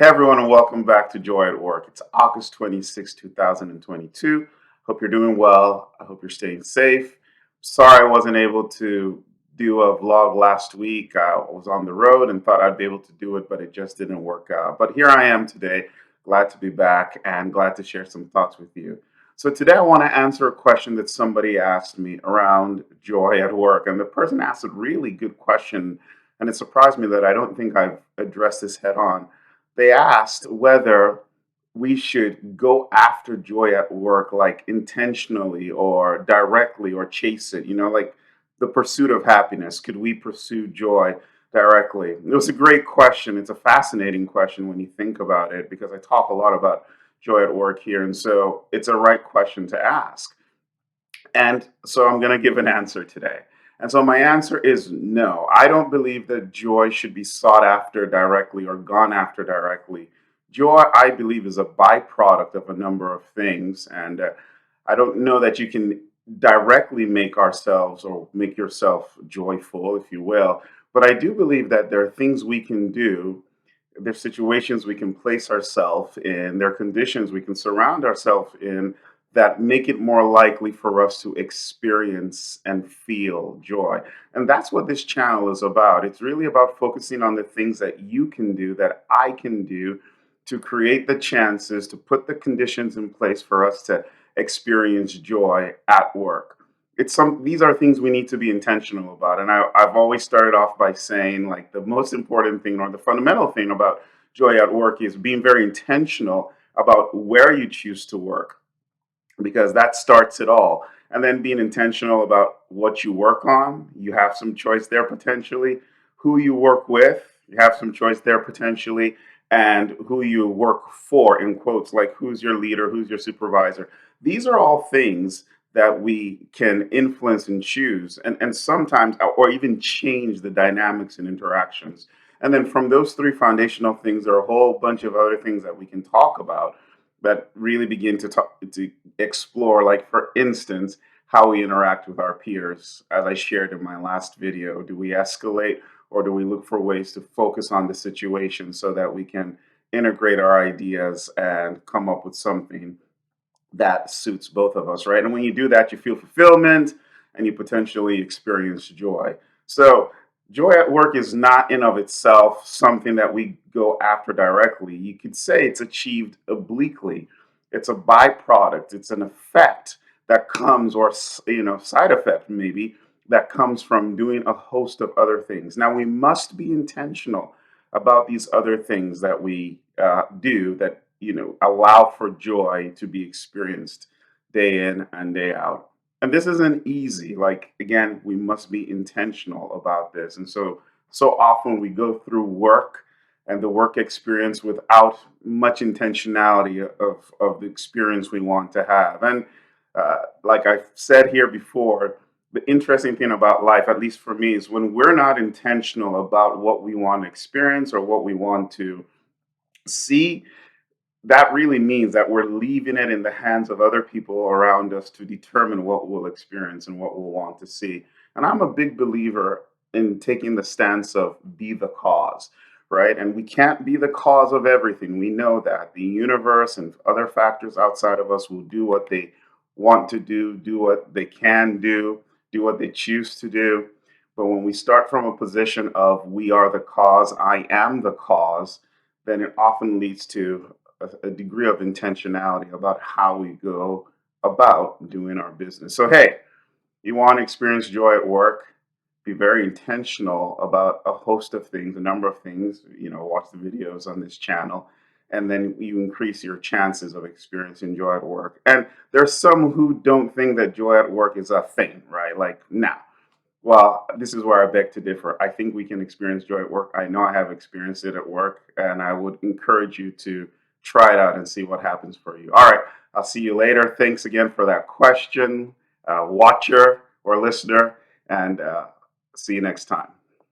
Hey everyone, and welcome back to Joy at Work. It's August 26, 2022. Hope you're doing well. I hope you're staying safe. Sorry I wasn't able to do a vlog last week. I was on the road and thought I'd be able to do it, but it just didn't work out. But here I am today, glad to be back and glad to share some thoughts with you. So today I want to answer a question that somebody asked me around joy at work. And the person asked a really good question, and it surprised me that I don't think I've addressed this head on. They asked whether we should go after joy at work, like intentionally or directly, or chase it, like the pursuit of happiness. Could we pursue joy directly? It was a great question. It's a fascinating question when you think about it, because I talk a lot about joy at work here. And so it's a right question to ask. And so I'm going to give an answer today. And so my answer is no. I don't believe that joy should be sought after directly or gone after directly. Joy, I believe, is a byproduct of a number of things. And I don't know that you can directly make ourselves or make yourself joyful, if you will. But I do believe that there are things we can do. There's situations we can place ourselves in. There are conditions we can surround ourselves in that make it more likely for us to experience and feel joy. And that's what this channel is about. It's really about focusing on the things that you can do, that I can do, to create the chances, to put the conditions in place for us to experience joy at work. These are things we need to be intentional about. And I've always started off by saying, like, the most important thing or the fundamental thing about joy at work is being very intentional about where you choose to work, because that starts it all. And then being intentional about what you work on. You have some choice there potentially. Who you work with, you have some choice there potentially. And who you work for, in quotes, like who's your leader, who's your supervisor. These are all things that we can influence and choose, and sometimes, or even change the dynamics and interactions. And then from those three foundational things, there are a whole bunch of other things that we can talk about that really begin to explore, like, for instance, how we interact with our peers. As I shared in my last video, do we escalate, or do we look for ways to focus on the situation so that we can integrate our ideas and come up with something that suits both of us, right? And when you do that, you feel fulfillment and you potentially experience joy. So, joy at work is not in of itself something that we go after directly. You could say it's achieved obliquely. It's a byproduct. It's an effect that comes, or side effect maybe, that comes from doing a host of other things. Now we must be intentional about these other things that we do, that allow for joy to be experienced day in and day out. And this isn't easy. Like, again, we must be intentional about this. And so often we go through work and the work experience without much intentionality of the experience we want to have. And like I've said here before, the interesting thing about life, at least for me, is when we're not intentional about what we want to experience or what we want to see, that really means that we're leaving it in the hands of other people around us to determine what we'll experience and what we'll want to see. And I'm a big believer in taking the stance of be the cause, right? And we can't be the cause of everything. We know that the universe and other factors outside of us will do what they want to do what they can do what they choose to do. But when we start from a position of we are the cause, I am the cause, then it often leads to a degree of intentionality about how we go about doing our business. So, hey, you want to experience joy at work? Be very intentional about a host of things, a number of things. Watch the videos on this channel, and then you increase your chances of experiencing joy at work. And there's some who don't think that joy at work is a thing, right? Like, now, well, this is where I beg to differ. I think we can experience joy at work. I know I have experienced it at work, and I would encourage you to try it out and see what happens for you. All right, I'll see you later. Thanks again for that question, watcher or listener, and see you next time.